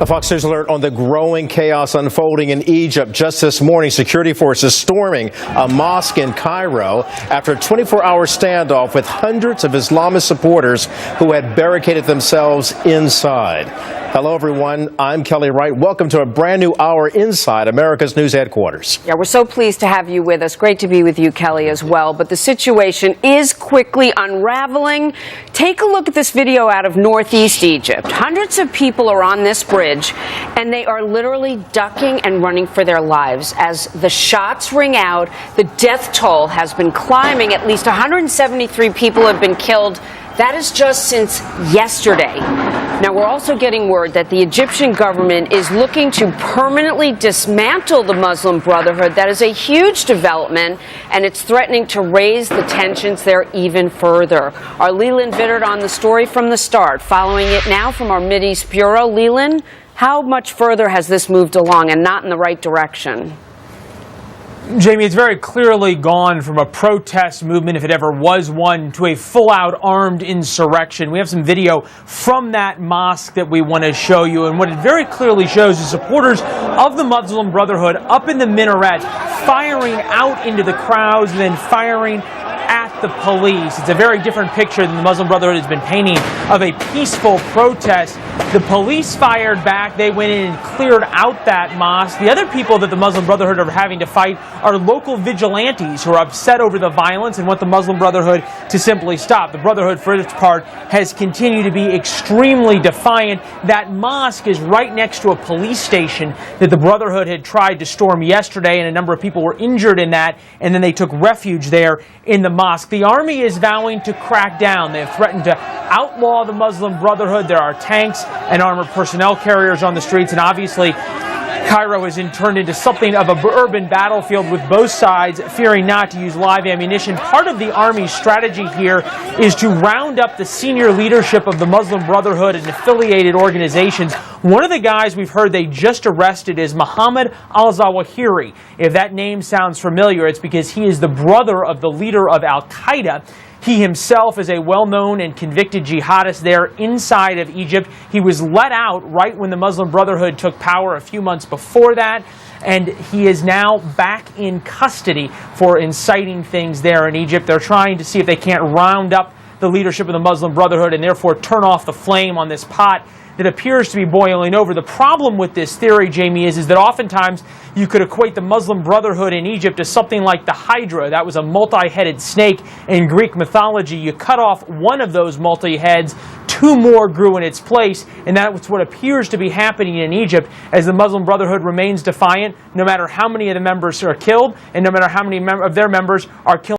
A Fox News alert on the growing chaos unfolding in Egypt. Just this morning, security forces storming a mosque in Cairo after a 24-hour standoff with hundreds of Islamist supporters who had barricaded themselves inside. Hello, everyone. I'm Kelly Wright. Welcome to a brand new hour inside America's news headquarters. Yeah, we're so pleased to have you with us. Great to be with you, Kelly, as well. But the situation is quickly unraveling. Take a look at this video out of northeast Egypt. Hundreds of people are on this bridge, and they are literally ducking and running for their lives. As the shots ring out, the death toll has been climbing. At least 173 people have been killed. That is just since yesterday. Now, we're also getting word that the Egyptian government is looking to permanently dismantle the Muslim Brotherhood. That is a huge development, and it's threatening to raise the tensions there even further. Our Leland Vittert on the story from the start. Following it now from our Mideast Bureau. Leland, how much further has this moved along and not in the right direction? Jamie, it's very clearly gone from a protest movement, if it ever was one, to a full-out armed insurrection. We have some video from that mosque that we want to show you, and what it very clearly shows is supporters of the Muslim Brotherhood up in the minaret firing out into the crowds and then firing at the police. It's a very different picture than the Muslim Brotherhood has been painting of a peaceful protest. The police fired back. They went in and cleared out that mosque. The other people that the Muslim Brotherhood are having to fight are local vigilantes who are upset over the violence and want the Muslim Brotherhood to simply stop. The Brotherhood, for its part, has continued to be extremely defiant. That mosque is right next to a police station that the Brotherhood had tried to storm yesterday, and a number of people were injured in that, and then they took refuge there in the mosque. The army is vowing to crack down. They have threatened to outlaw the Muslim Brotherhood. There are tanks and armored personnel carriers on the streets, and obviously Cairo has turned into something of an urban battlefield with both sides fearing not to use live ammunition. Part of the Army's strategy here is to round up the senior leadership of the Muslim Brotherhood and affiliated organizations. One of the guys we've heard they just arrested is Mohammed al-Zawahiri. If that name sounds familiar, it's because he is the brother of the leader of Al-Qaeda. He himself is a well-known and convicted jihadist there inside of Egypt. He was let out right when the Muslim Brotherhood took power a few months before that, and he is now back in custody for inciting things there in Egypt. They're trying to see if they can't round up the leadership of the Muslim Brotherhood and therefore turn off the flame on this pot that appears to be boiling over. The problem with this theory, Jamie, is that oftentimes you could equate the Muslim Brotherhood in Egypt to something like the Hydra. That was a multi-headed snake in Greek mythology. You cut off one of those multi-heads, two more grew in its place, and that's what appears to be happening in Egypt as the Muslim Brotherhood remains defiant, no matter how many of the members are killed and no matter how many of their members are killed.